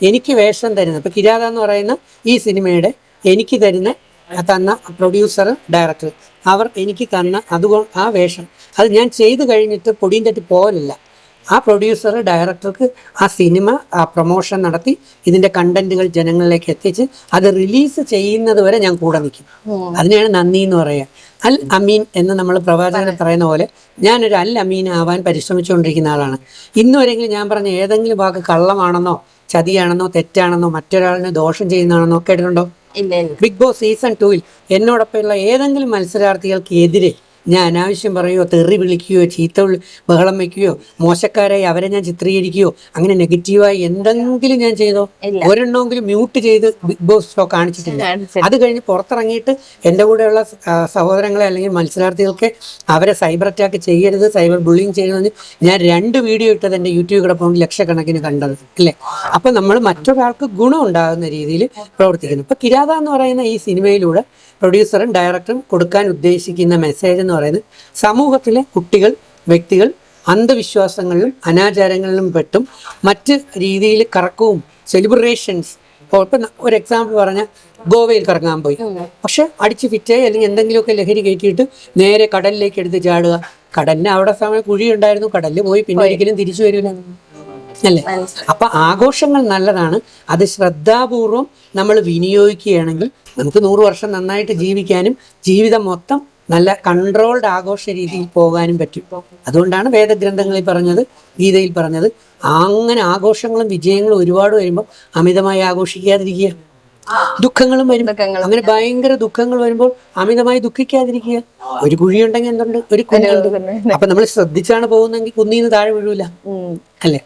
എനിക്ക് വേഷം തരുന്ന, ഇപ്പൊ കിരാത എന്ന് പറയുന്ന ഈ സിനിമയുടെ എനിക്ക് തന്ന പ്രൊഡ്യൂസർ, ഡയറക്ടർ, അവർ എനിക്ക് തന്ന അതുകൊണ്ട് ആ വേഷം അത് ഞാൻ ചെയ്തു കഴിഞ്ഞിട്ട് പൊടിയും തട്ടി പോകലില്ല. ആ പ്രൊഡ്യൂസർ, ഡയറക്ടർക്ക് ആ സിനിമ പ്രൊമോഷൻ നടത്തി ഇതിന്റെ കണ്ടന്റുകൾ ജനങ്ങളിലേക്ക് എത്തിച്ച് അത് റിലീസ് ചെയ്യുന്നത് വരെ ഞാൻ കൂടെ നിൽക്കും. അതിനെയാണ് നന്ദി എന്ന് പറയുക. അൽ അമീൻ എന്ന് നമ്മൾ പ്രവാചകനെ പറയുന്ന പോലെ ഞാനൊരു അൽ അമീൻ ആവാൻ പരിശ്രമിച്ചുകൊണ്ടിരിക്കുന്ന ആളാണ്. ഇന്നുവരെങ്കിലും ഞാൻ പറഞ്ഞ ഏതെങ്കിലും വാക്ക് കള്ളമാണെന്നോ ചതിയാണെന്നോ തെറ്റാണെന്നോ മറ്റൊരാളിന് ദോഷം ചെയ്യുന്നതാണെന്നോ കേട്ടിട്ടുണ്ടോ? ബിഗ് ബോസ് സീസൺ 2 എന്നോടൊപ്പമുള്ള ഏതെങ്കിലും മത്സരാർത്ഥികൾക്കെതിരെ ഞാൻ അനാവശ്യം പറയുകയോ തെറി വിളിക്കുകയോ ചീത്ത ബഹളം വയ്ക്കുകയോ മോശക്കാരായി അവരെ ഞാൻ ചിത്രീകരിക്കുകയോ അങ്ങനെ നെഗറ്റീവായി എന്തെങ്കിലും ഞാൻ ചെയ്തോ? ഒരെണ്ണമെങ്കിലും മ്യൂട്ട് ചെയ്ത് ബിഗ് ബോസ് ഷോ കാണിച്ചിട്ടില്ല. അത് കഴിഞ്ഞ് പുറത്തിറങ്ങിയിട്ട് എൻ്റെ കൂടെയുള്ള സഹോദരങ്ങളെ അല്ലെങ്കിൽ മത്സരാർത്ഥികൾക്ക് അവരെ സൈബർ അറ്റാക്ക് ചെയ്യരുത്, സൈബർ ബുള്ളിങ് ചെയ്യരുതെന്ന് ഞാൻ 2 വീഡിയോ ഇട്ടത് എൻ്റെ യൂട്യൂബ് കിടപ്പുണ്ട് ലക്ഷക്കണക്കിന് കണ്ടത് അല്ലേ. അപ്പം നമ്മൾ മറ്റൊരാൾക്ക് ഗുണം ഉണ്ടാകുന്ന രീതിയിൽ പ്രവർത്തിക്കുന്നു. ഇപ്പം കിരാത എന്ന് പറയുന്ന ഈ സിനിമയിലൂടെ പ്രൊഡ്യൂസറും ഡയറക്ടറും കൊടുക്കാൻ ഉദ്ദേശിക്കുന്ന മെസ്സേജ് എന്ന് പറയുന്നത് സമൂഹത്തിലെ കുട്ടികൾ, വ്യക്തികൾ അന്ധവിശ്വാസങ്ങളിലും അനാചാരങ്ങളിലും പെട്ടും മറ്റ് രീതിയിൽ കറക്കവും സെലിബ്രേഷൻസ്. ഇപ്പം ഒരു എക്സാമ്പിൾ പറഞ്ഞാൽ ഗോവയിൽ കറങ്ങാൻ പോയി, പക്ഷെ അടിച്ച് ഫിറ്റായി അല്ലെങ്കിൽ എന്തെങ്കിലുമൊക്കെ ലഹരി കയറ്റിയിട്ട് നേരെ കടലിലേക്ക് എടുത്ത് ചാടുക. കടലിന് അവിടെ സമയം കുഴി ഉണ്ടായിരുന്നു, കടലിൽ പോയി പിന്നെ ഒരിക്കലും തിരിച്ചു വരില്ല അല്ലേ. അപ്പൊ ആഘോഷങ്ങൾ നല്ലതാണ്, അത് ശ്രദ്ധാപൂർവം നമ്മൾ വിനിയോഗിക്കുകയാണെങ്കിൽ നമുക്ക് 100 വർഷം നന്നായിട്ട് ജീവിക്കാനും ജീവിതം മൊത്തം നല്ല കൺട്രോൾഡ് ആഘോഷ രീതിയിൽ പോകാനും പറ്റും. അതുകൊണ്ടാണ് വേദഗ്രന്ഥങ്ങളിൽ പറഞ്ഞത്, ഗീതയിൽ പറഞ്ഞത്, അങ്ങനെ ആഘോഷങ്ങളും വിജയങ്ങളും ഒരുപാട് വരുമ്പോൾ അമിതമായി ആഘോഷിക്കാതിരിക്കുക. ദുഃഖങ്ങളും വരും, അങ്ങനെ ഭയങ്കര ദുഃഖങ്ങൾ വരുമ്പോൾ അമിതമായി ദുഃഖിക്കാതിരിക്കുക. ഒരു കുഴിയുണ്ടെങ്കിൽ എന്തുണ്ട്, ഒരു കുന്നുണ്ട്. അപ്പൊ നമ്മൾ ശ്രദ്ധിച്ചാണ് പോകുന്നെങ്കിൽ കുന്നിന്ന് താഴെ വീഴൂല അല്ലേ.